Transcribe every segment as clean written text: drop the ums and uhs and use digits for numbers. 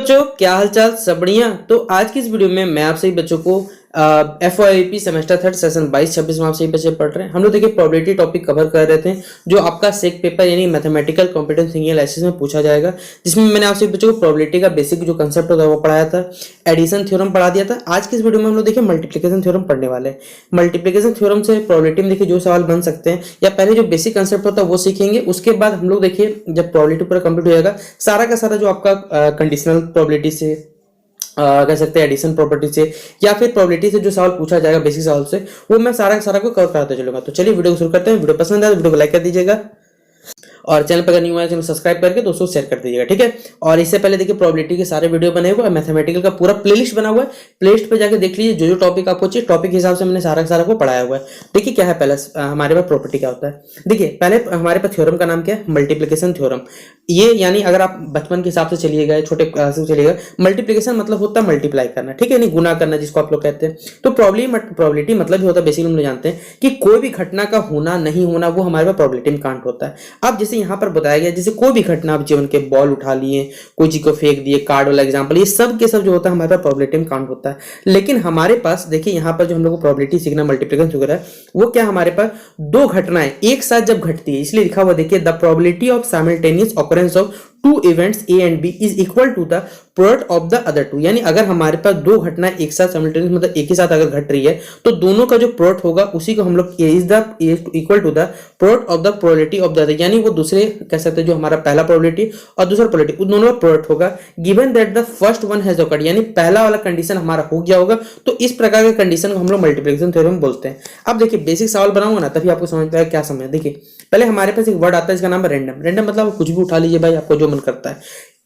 बच्चों, क्या हालचाल? सब बढ़िया। तो आज की इस वीडियो में मैं आप सभी बच्चों को FYP सेमेस्टर थर्ड सेशन 22-26 में आप सभी बच्चे पढ़ रहे हैं। हम लोग देखिए प्रोबेबिलिटी टॉपिक कवर कर रहे थे जो आपका सेक पेपर यानी मैथमेटिकल कॉम्पिटेंस थिंकिंग एनालिसिस में पूछा जाएगा, जिसमें मैंने आप सभी बच्चों को प्रोबेबिलिटी का बेसिक जो कंसेप्ट होता है वो पढ़ाया था, एडिशन थ्योरम पढ़ा दिया था। आज की इस वीडियो में हम लोग देखिए मल्टीप्लिकेशन थ्योरम पढ़ने वाले हैं। मल्टीप्लिकेशन थ्योरम से प्रोबेबिलिटी में देखिए जो सवाल बन सकते हैं या पहले जो बेसिक कंसेप्ट होता है वो सीखेंगे। उसके बाद हम लोग देखिए जब प्रोबेबिलिटी पूरा कंप्लीट हो जाएगा, सारा का सारा जो आपका कंडीशनल प्रोबेबिलिटी से कह सकते हैं एडिशन प्रॉपर्टी से या फिर प्रोबेबिलिटी से जो सवाल पूछा जाएगा बेसिक सवाल से, वो मैं सारा का सारा को कवर कराते चलूंगा। तो चलिए वीडियो को शुरू करते हैं। वीडियो पसंद आए तो वीडियो को लाइक कर दीजिएगा और चैनल पर अगर न्यू है चैनल सब्सक्राइब करके दोस्तों शेयर कर दीजिएगा, ठीक है। और इससे पहले देखिए प्रोबेबिलिटी के सारे वीडियो बने हुए हैं, मैथमेटिकल का पूरा प्लेलिस्ट बना हुआ है, प्लेलिस्ट पे जाकर देख लीजिए। जो जो टॉपिक आपको चाहिए टॉपिक के हिसाब से मैंने सारा का सारा को पढ़ाया हुआ है। देखिए क्या है, पहले हमारे पास प्रॉपर्टी क्या होता है। देखिए पहले हमारे पास थ्योरम का नाम क्या है, मल्टीप्लिकेशन थ्योरम। ये यानी अगर आप बचपन के हिसाब से चलिएगा, छोटे क्लास से चलिएगा, मल्टीप्लिकेशन मतलब होता है मल्टीप्लाई करना, ठीक है, नहीं गुना करना जिसको आप लोग कहते हैं। तो प्रोबेबिलिटी मतलब ही होता है, बेसिकली हम लोग जानते हैं कि कोई भी घटना का होना नहीं होना वो हमारे पास प्रोबेबिलिटी में काउंट होता है। अब जैसे यहाँ पर बताया गया, जैसे कोई भी घटना, आप जीवन के बॉल उठा लिए, कोई चीज को फेंक दिए, कार्ड वाला एग्जांपल, ये सब के सब जो होता है हमारे पास प्रोबेबिलिटी में काउंट होता है। लेकिन हमारे पास देखिए यहाँ पर जो हम लोग को प्रोबेबिलिटी सीखना मल्टीप्लिकेशन वगैरह है, वो क्या हमारे पास दो घटनाएं एक साथ जब घटती है, इसलिए लिखा हुआ देखिए the probability of simultaneous occurrence of two events A and B is equal to the product of the other two. यानी अगर हमारे पास दो घटनाएं एक साथ साइमल्टेनियस मतलब एक ही साथ अगर घट रही है तो दोनों का जो प्रोडक्ट होगा उसी को हम लोग is the equal to the product of the probability of the other, यानी वो दूसरे कह सकते हैं जो हमारा पहला प्रोबेबिलिटी और दूसरा प्रोबेबिलिटी उन दोनों का प्रोडक्ट होगा, given that the first one has awkward, यानी पहला वाला कंडीशन हमारा हो गया होगा। तो इस प्रकार के कंडीशन को हम लोग मल्टीप्लिकेशन थ्योरम बोलते हैं। अब देखिए बेसिक सवाल बनाऊंगा ना तभी आपको समझ में आएगा क्या समझ। देखिए पहले हमारे पास एक वर्ड आता है, इसका नाम है रैंडम। रैंडम मतलब कुछ भी उठा लीजिए भाई, आपको जो मन करता है।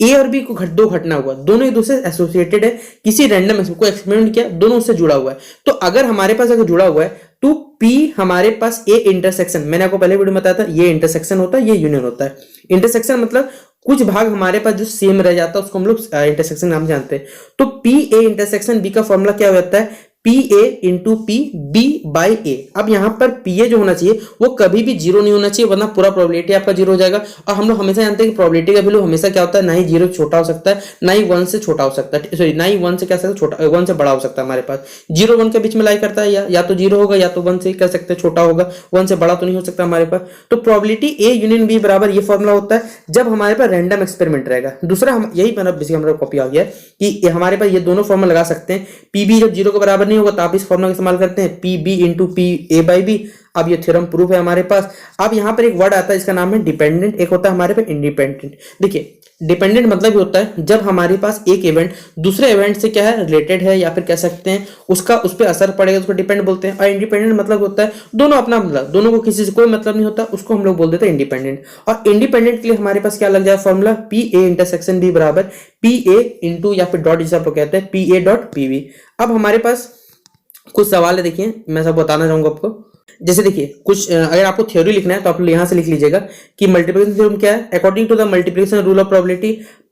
ए और बी को दो घटना हुआ, दोनों एक दूसरे से एसोसिएटेड है, किसी रैंडम को एक्सपेरिमेंट किया, दोनों उससे जुड़ा हुआ है। तो अगर हमारे पास अगर जुड़ा हुआ है तो P हमारे पास ए इंटरसेक्शन, मैंने आपको पहले वीडियो में बताया था, ये इंटरसेक्शन होता है, ये यूनियन होता है। इंटरसेक्शन मतलब कुछ भाग हमारे पास जो सेम रह जाता है उसको हम लोग इंटरसेक्शन नाम जानते हैं। तो P A इंटरसेक्शन B का फॉर्मूला क्या होता है, PA into P B by A. अब यहाँ पर PA जो होना चाहिए वो कभी भी जीरो नहीं होना चाहिए, वरना पूरा प्रोबेबिलिटी आपका जीरो हो जाएगा। और हम लोग हमेशा जानते हैं कि प्रोबेबिलिटी का वैल्यू हमेशा क्या होता है, ना ही जीरो छोटा हो सकता है ना ही वन से छोटा हो सकता है, सॉरी ना ही वन से क्या सकता है छोटा, वन से बड़ा हो सकता है। हमारे पास जीरो वन के बीच में लाई करता है, या तो जीरो होगा या तो वन से कह सकते हैं छोटा होगा, वन से बड़ा तो नहीं हो सकता हमारे पास। तो प्रोबेबिलिटी A यूनियन B बराबर ये फॉर्मूला होता है जब हमारे पास रैंडम एक्सपेरिमेंट रहेगा। दूसरा हम यही बेसिक हमारा कॉपी आ गया है कि हमारे पास ये दोनों फॉर्मूला लगा सकते हैं। PB जब जीरो के बराबर नहीं होगा तो आप इस फॉर्मूला इस्तेमाल करते हैं PB into P A by B. अब ये थ्योरम प्रूफ है हमारे पास। अब यहां पर एक वर्ड आता है, इसका नाम है डिपेंडेंट, एक होता है हमारे पास इंडिपेंडेंट। देखिए डिपेंडेंट मतलब ये होता है जब हमारे पास एक इवेंट दूसरे इवेंट से क्या है रिलेटेड है, या फिर कह सकते हैं उसका उस पर असर पड़ेगा, उसको डिपेंड बोलते हैं। और इंडिपेंडेंट मतलब होता है दोनों अपना मतलब, दोनों को किसी से कोई मतलब नहीं होता, उसको हम लोग बोल देते हैं इंडिपेंडेंट। और इंडिपेंडेंट के लिए हमारे पास क्या लग जाए फॉर्मूला, PA इंटरसेक्शन B बराबर PA इंटू या फिर डॉट जिसे आप लोग कहते हैं PA डॉट PB। अब हमारे पास कुछ सवाल है, देखिए मैं सब बताना चाहूंगा आपको। जैसे देखिए कुछ अगर आपको थ्योरी लिखना है तो आप यहां से लिख लीजिएगा कि मल्टीप्लिकेशन थ्योरम क्या है। According to the multiplication rule of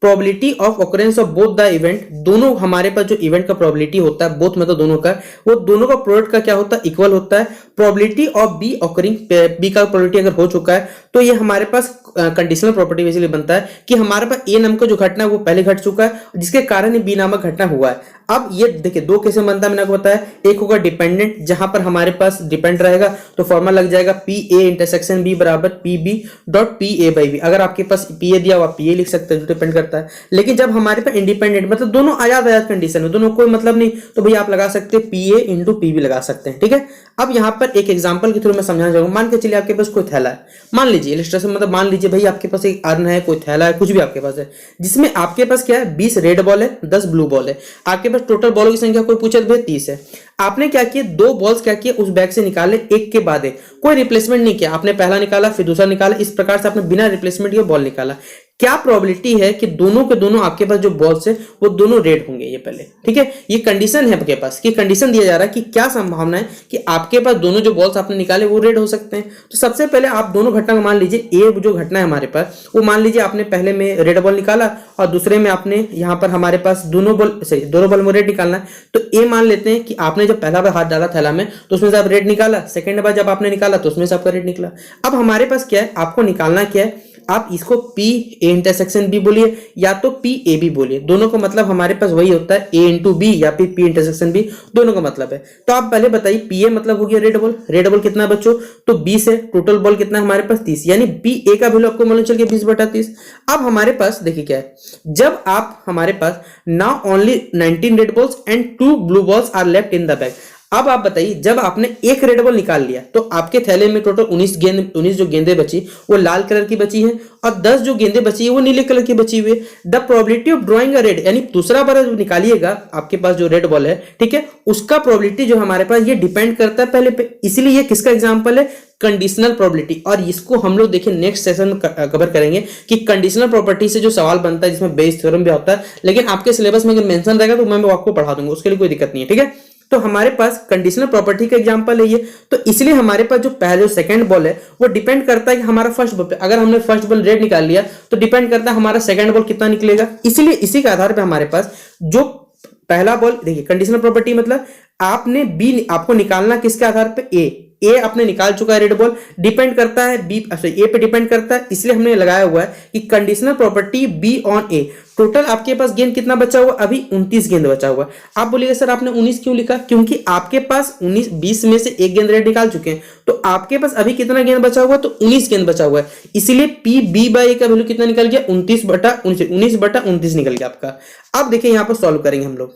probability of occurrence of both the event, दोनों हमारे पास जो इवेंट का प्रोबेबिलिटी होता है बोथ मतलब दोनों का, वो दोनों का प्रोडक्ट का क्या होता है इक्वल होता है probability of B occurring. B का प्रोबेबिलिटी अगर हो चुका है तो ये हमारे पास कंडीशनल प्रॉपर्टी बेसिकली बनता है कि हमारे पास ए नाम का जो घटना है वो पहले घट चुका है जिसके कारण ही बी नामक घटना हुआ है। अब ये देखिए दो कैसे बनता है मैंने आपको बताया, एक होगा डिपेंडेंट जहां पर हमारे पास डिपेंड रहेगा तो फॉर्मूला लग जाएगा PA इंटरसेक्शन B बराबर PB dot PA by B। अगर आपके पास PA दिया हुआ PA लिख सकते हैं जो डिपेंड करता है। लेकिन जब हमारे पास इंडिपेंडेंट मतलब दोनों आजाद आजाद कंडीशन में, दोनों कोई मतलब नहीं, तो भैया आप लगा सकते हैं PA इंटू PB लगा सकते हैं, ठीक है। अब यहाँ पर एक एग्जांपल के थ्रू मैं समझाना चाहूंगा। मान के चलिए आपके पास कोई थैला है, मान लीजिए इलस्ट्रेशन मतलब मान लीजिए भाई आपके पास एक अर्न है, कोई थैला है, कुछ भी आपके पास है, जिसमें आपके पास क्या है 20 रेड बॉल है, 10 ब्लू बॉल है। आपके पास टोटल बॉलों की संख्या कोई पूछे तो भाई 30 है। आपने क्या किया, दो बॉल्स क्या किए उस बैग से निकाले एक के बाद एक, कोई रिप्लेसमेंट नहीं किया, आपने पहला निकाला फिर दूसरा निकाला, इस प्रकार से आपने बिना रिप्लेसमेंट के बॉल निकाला। क्या प्रोबेबिलिटी है कि दोनों के दोनों आपके पास जो बॉल्स है वो दोनों रेड होंगे, ये पहले ठीक है। ये कंडीशन है आपके पास कि कंडीशन दिया जा रहा है कि क्या संभावना है कि आपके पास दोनों जो बॉल्स आपने निकाले वो रेड हो सकते हैं। तो सबसे पहले आप दोनों घटना को मान लीजिए, ए जो घटना है हमारे पास वो मान लीजिए आपने पहले में रेड बॉल निकाला और दूसरे में आपने यहाँ पर हमारे पास दोनों बॉल में रेड निकालना है। तो ए मान लेते हैं कि आपने जब पहला बार हाथ डाला थैला में तो उसमें से आप रेड निकाला, सेकंड बार जब आपने निकाला तो उसमें से आपका रेड निकला। अब हमारे पास क्या है, आपको निकालना क्या है, आप इसको पी ए इंटरसेक्शन बी बोलिए या तो पी ए बी बोलिए, दोनों का मतलब हमारे पास वही होता है, ए इंटू बी या फिर पी इंटरसेक्शन बी, दोनों का मतलब है। तो आप पहले बताइए, पी ए मतलब हो गया रेड बॉल, रेड बॉल कितना है बच्चों, तो 20 है, टोटल बॉल कितना है हमारे पास 30, यानी पी ए का वैल्यू आपको मालूम चल गया 20/30। अब हमारे पास देखिए क्या है, जब आप हमारे पास now only 19 red balls and 2 blue balls are left in the bag. अब आप बताइए, जब आपने एक रेड बॉल निकाल लिया तो आपके थैले में टोटल 19 जो गेंदें बची वो लाल कलर की बची हैं और 10 जो गेंदें बची है वो नीले कलर की बची हुई है। The probability of drawing a red, यानी दूसरा बार जो निकालिएगा आपके पास जो रेड बॉल है, ठीक है, उसका प्रोबेबिलिटी जो हमारे पास ये डिपेंड करता है पहले पे, इसलिए ये किसका एग्जांपल है, कंडीशनल प्रोबेबिलिटी। और इसको हम लोग देखिए नेक्स्ट सेशन में कवर करेंगे कि कंडीशनल प्रॉपर्टी से जो सवाल बनता है जिसमें बेस थ्योरम भी होता है, लेकिन आपके सिलेबस में अगर मेंशन रहेगा तो मैं आपको पढ़ा दूंगा, उसके लिए कोई दिक्कत नहीं है, ठीक है। तो हमारे पास कंडीशनल प्रॉपर्टी का एग्जांपल है ये, तो इसलिए हमारे पास जो पहले जो सेकंड बॉल है वो डिपेंड करता है कि हमारा फर्स्ट बॉल पे, अगर हमने फर्स्ट बॉल रेड निकाल लिया तो डिपेंड करता है हमारा सेकंड बॉल कितना निकलेगा, इसलिए इसी के आधार पर हमारे पास जो पहला बॉल, देखिए कंडीशनल प्रॉपर्टी मतलब आपने बी, आपको निकालना किसके आधार पे, ए आपने निकाल चुका है रेड बॉल, डिपेंड करता है बी, ए पे डिपेंड करता है, इसलिए हमने लगाया हुआ है कि conditional property be on A. Total आपके पास गेंद कितना बचा हुआ, अभी 29 गेंद बचा हुआ है। आप बोलिएगा सर आपने 19 क्यों लिखा, क्योंकि आपके पास 20 में से एक गेंद रेड निकाल चुके हैं, तो आपके पास अभी कितना गेंद बचा हुआ है, तो 19 गेंद बचा हुआ है, इसलिए पी बी बाई ए का वैल्यू कितना निकल गया, 29/29 निकल गया आपका। अब देखिए यहां पर सॉल्व करेंगे हम लोग,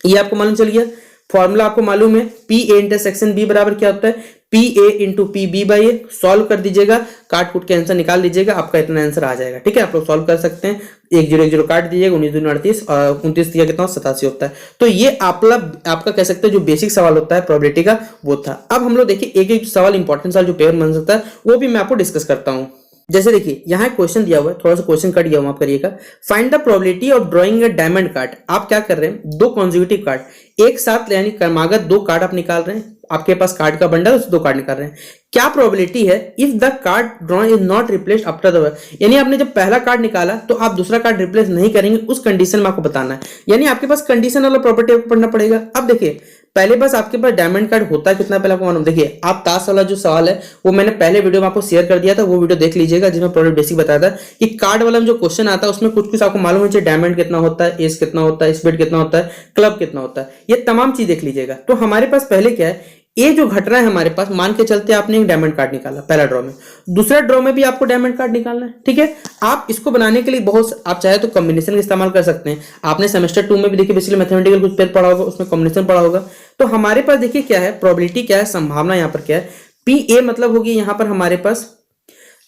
ये आपको मालूम चल गया, फॉर्मूला आपको मालूम है, पी ए इंटरसेक्शन बी बराबर क्या होता है, P A into P B by A. Solve कर दीजिएगा, काट कूट के आंसर निकाल लीजिएगा, आपका इतना आंसर आ जाएगा, ठीक है। आप लोग सॉल्व कर सकते हैं, 1 0 काट दीजिएगा, 19 दूनी 38 और 29 दिया कितना 87 होता है। तो ये आपका कह सकते हैं जो बेसिक सवाल होता है प्रोबेबिलिटी का वो था। अब हम लोग देखिए एक एक सवाल, इंपॉर्टेंट सवाल जो पेपर में बन सकता है वो भी मैं आपको डिस्कस करता हूँ। जैसे देखिए यहाँ एक क्वेश्चन दिया हुआ है, थोड़ा सा क्वेश्चन कट गया हूं, आप करिएगा, find the probability of drawing a diamond card. आप क्या कर रहे हैं, दो कॉन्जिक्यूटिव कार्ड एक साथ, यानी क्रमागत दो कार्ड आप निकाल रहे हैं, आपके पास कार्ड का बंडल उससे दो कार्ड निकाल रहे हैं। क्या प्रोबेबिलिटी है if the card drawn is not replaced after the, यानी आपने जब पहला कार्ड निकाला तो आप दूसरा कार्ड रिप्लेस नहीं करेंगे, उस कंडीशन में आपको बताना है, यानी आपके पास कंडीशन वाला प्रॉपर्टी आपको पढ़ना पड़ेगा। अब देखिए पहले बस आपके पास डायमंड कार्ड होता है कितना, पहले आपको मालूम, देखिए आप ताश वाला जो सवाल है वो मैंने पहले वीडियो में आपको शेयर कर दिया था, वो वीडियो देख लीजिएगा जिसमें प्रोडक्ट बेसिक बताया था कि कार्ड वाला में जो क्वेश्चन आता है उसमें कुछ कुछ आपको मालूम है, डायमंड कितना होता है, एस कितना होता है, स्पेड कितना होता है, क्लब कितना होता है, ये तमाम चीज देख लीजिएगा। तो हमारे पास पहले क्या है, ये जो घट रहा है हमारे पास, मान के चलते आपने एक डायमंड कार्ड निकाला पहला ड्रॉ में, दूसरा ड्रॉ में भी आपको डायमंड कार्ड निकालना है, ठीक है। आप इसको बनाने के लिए बहुत, आप चाहे तो कॉम्बिनेशन का इस्तेमाल कर सकते हैं, आपने सेमेस्टर 2 में भी देखिए बेसिकली मैथमेटिकल कुछ पेपर पढ़ा होगा, उसमें कॉम्बिनेशन पढ़ा होगा। तो हमारे पास देखिए क्या है, प्रोबेबिलिटी क्या है, संभावना यहाँ पर क्या है, पी ए मतलब होगी यहाँ पर हमारे पास,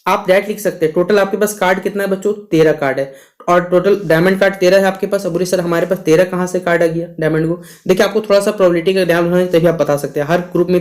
आप डायरेक्ट लिख सकते हैं, टोटल आपके पास कार्ड कितना है बच्चों, 13 कार्ड है, और टोटल डायमंड कार्ड 13 है आपके पास। अब बोलिए सर हमारे पास 13 कहां से कार्ड आ गया डायमंड को, देखिए आपको थोड़ा सा प्रोबेबिलिटी का ध्यान रखना तभी आप बता सकते हैं, हर ग्रुप में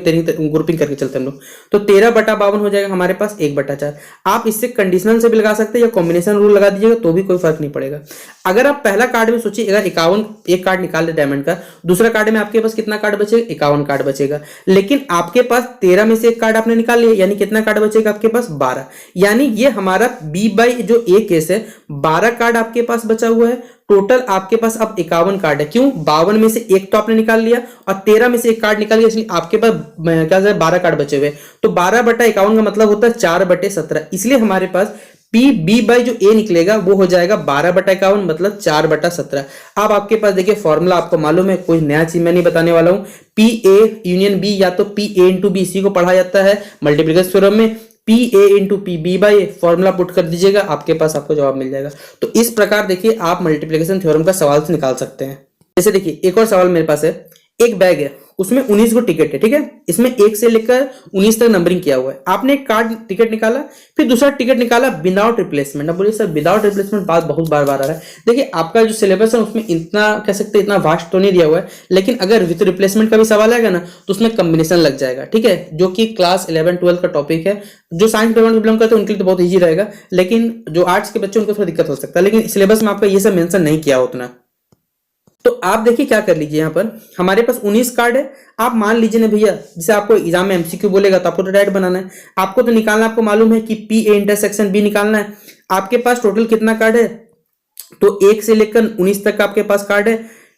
ग्रुपिंग करके चलते हैं हम लोग। तो 13/52 हो जाएगा हमारे पास 1/4। आप इससे कंडीशनल से भी लगा सकते हैं या कॉम्बिनेशन रूल लगा दीजिएगा तो भी कोई फर्क नहीं पड़ेगा। अगर आप पहला कार्ड में सोचिए, अगर 51 एक कार्ड निकाल ले डायमंड का, दूसरा कार्ड में आपके पास कितना कार्ड बचेगा, 51 कार्ड बचेगा, लेकिन आपके पास 13 में से एक कार्ड आपने निकाल लिया, यानी कितना कार्ड बचेगा आपके पास 12, यानी ये हमारा बी बाई जो ए केस है 12 कार्ड आपके पास बचा हुआ है। टोटल आपके पास अब 51 कार्ड है, क्यों, 52 में से एक तो आपने निकाल लिया और 13 में से एक कार्ड निकाल लिया, इसलिए आपके पास क्या 12 कार्ड बचे हुए। तो 12/51 का मतलब होता है 4/17, इसलिए हमारे पास पी बी बाई जो ए निकलेगा वो हो जाएगा 12/51 मतलब 4/17। अब आपके पास देखिए फॉर्मूला आपको मालूम है, कोई नया चीज मैं नहीं बताने वाला हूं, पी ए यूनियन बी या तो पी ए इंटू बी, इसी को पढ़ा जाता है मल्टीप्लिकेशन थ्योरम में, P A into P B by A, formula put कर दीजिएगा, आपके पास आपको जवाब मिल जाएगा। तो इस प्रकार देखिए आप मल्टीप्लिकेशन थ्योरम का सवाल से निकाल सकते हैं। जैसे देखिए एक और सवाल मेरे पास है, एक बैग है उसमें 19 को टिकट है, ठीक है, इसमें 1 से लेकर 19 तक नंबरिंग किया हुआ है। आपने एक कार्ड टिकट निकाला, फिर दूसरा टिकट निकाला विदाउट रिप्लेसमेंट। अब बोलिए सर विदाउट रिप्लेसमेंट बात बहुत बार बार आ रहा है, देखिए आपका जो सिलेबस है उसमें इतना कह सकते हैं इतना वास्ट तो नहीं दिया हुआ है, लेकिन अगर विद रिप्लेसमेंट का भी सवाल आएगा ना तो उसमें कॉम्बिनेशन लग जाएगा, ठीक है, जो कि क्लास 11-12 का टॉपिक है। जो साइंस बैकग्राउंड से बिलोंग करते हैं उनके लिए तो बहुत ईजी रहेगा, लेकिन जो आर्ट्स के बच्चे उनको थोड़ा दिक्कत हो सकता है, लेकिन सिलेबस में आपका ये सब मेंशन नहीं किया उतना। तो आप देखिए क्या कर लीजिए, यहाँ पर हमारे पास 19 कार्ड है। आप मान लीजिए ना भैया, जैसे आपको एग्जाम में एमसीक्यू बोलेगा तो आपको तो डायरेक्ट बनाना है, आपको तो निकालना, आपको मालूम है कि पी ए इंटरसेक्शन बी निकालना है। आपके पास टोटल कितना कार्ड है, तो 1 से लेकर 19 तक का आपके पास कार्ड है।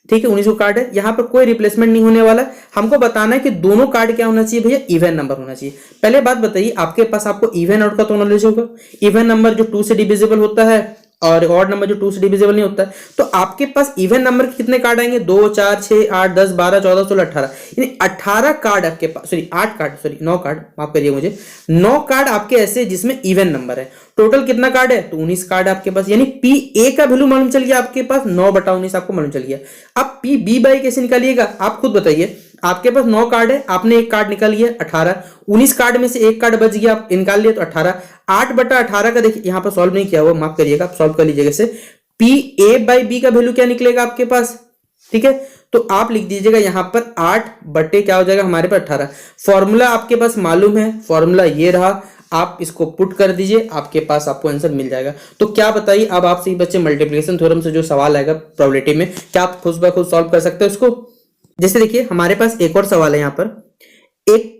ठीक है, 19 को कार्ड है, यहाँ पर कोई रिप्लेसमेंट नहीं होने वाला। हमको बताना है कि दोनों कार्ड क्या होना चाहिए भैया, इवन नंबर होना चाहिए। पहले बात बताइए, आपके पास आपको इवन आउट का तो नॉलेज होगा। इवन नंबर जो 2 से डिविजिबल होता है और ऑड नंबर जो 2 से डिविजिबल नहीं होता है। तो आपके पास इवन नंबर के कितने कार्ड आएंगे, 2 4 6 8 10 12 14 16 18, यानी 18 कार्ड आपके पास, सॉरी 8 कार्ड, सॉरी 9 कार्ड, माफ करिए मुझे, 9 कार्ड आपके ऐसे जिसमें इवन नंबर है। टोटल कितना कार्ड है, तो 19 कार्ड है आपके पास, यानी पी ए का वैल्यू मालूम चल गया आपके पास, 9/19 आपको मालूम चल गया। अब पी बी बाई कैसे निकालिएगा, आप खुद बताइए। आपके पास 9 कार्ड है, आपने एक कार्ड निकाल लिया 18, 19 कार्ड में से एक कार्ड बच गया, आप निकाल लिया तो 18, 8/18 का देखिए यहां पर सॉल्व नहीं किया हुआ, माफ करिएगा, आप सॉल्व कर लीजिएगा इसे। पी ए बाई बी का वैल्यू क्या निकलेगा आपके पास, ठीक है, तो आप लिख दीजिएगा यहां पर 8 बटे क्या हो जाएगा हमारे पास 18। फॉर्मूला आपके पास मालूम है, फॉर्मूला ये रहा, आप इसको पुट कर दीजिए, आपके पास आपको आंसर मिल जाएगा। तो क्या बताइए, अब आपसे ही बच्चे मल्टीप्लिकेशन थ्योरम से जो सवाल आएगा प्रोबेबिलिटी में, क्या आप खुद ब खुद सॉल्व कर सकते हैं उसको। जैसे देखिए हमारे पास एक और सवाल है यहाँ पर, एक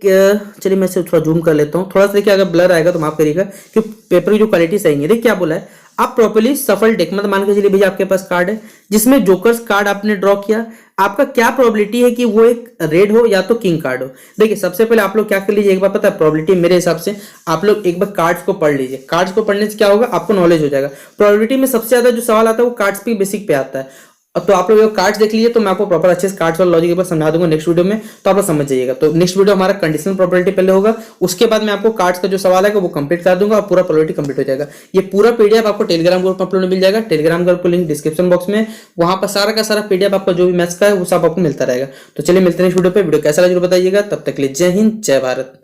चलिए मैं इसे थोड़ा जूम कर लेता हूँ, थोड़ा सा देखिए, अगर ब्लर आएगा तो माफ करिएगा, क्योंकि पेपर की जो क्वालिटी सही है। देखिए क्या बोला है, आप प्रॉपर्ली सफल डेक, मतलब मान के चलिए भैया आपके पास कार्ड है जिसमें जोकर्स कार्ड आपने ड्रॉ किया, आपका क्या प्रोबेबिलिटी है कि वो एक रेड हो या तो किंग कार्ड हो। देखिए सबसे पहले आप लोग क्या कर लीजिए, एक बार पता है प्रोबेबिलिटी मेरे हिसाब से आप लोग एक बार कार्ड्स को पढ़ लीजिए। कार्ड्स को पढ़ने से क्या होगा, आपको नॉलेज हो जाएगा। प्रोबेबिलिटी में सबसे ज्यादा जो सवाल आता है वो कार्ड्स पे बेसिक पे आता है। अब तो आप लोग कार्ड्स देख लीजिए, तो मैं आपको प्रॉपर अच्छे से कार्ड्स वाला लॉजिक पर समझा दूंगा नेक्स्ट वीडियो में, तो आप लोग समझ जाइएगा। तो नेक्स्ट वीडियो हमारा कंडीशनल प्रोबेबिलिटी पहले होगा, उसके बाद मैं आपको कार्ड्स का जो सवाल है वो कंप्लीट कर दूंगा और पूरा प्रोबेबिलिटी कंप्लीट हो जाएगा। ये पूरा पीडीएफ आपको टेलीग्राम ग्रुप में अपलोड मिल जाएगा, टेलीग्राम ग्रुप को लिंक डिस्क्रिप्शन बॉक्स में, वहां पर सारा का सारा पीडीएफ आपका जो भी मैथ्स का है वो सब आपको मिलता रहेगा। तो चलिए मिलते हैं नेक्स्ट वीडियो पे, वीडियो कैसा लगा जरूर बताइएगा। तब तक के लिए जय हिंद, जय भारत।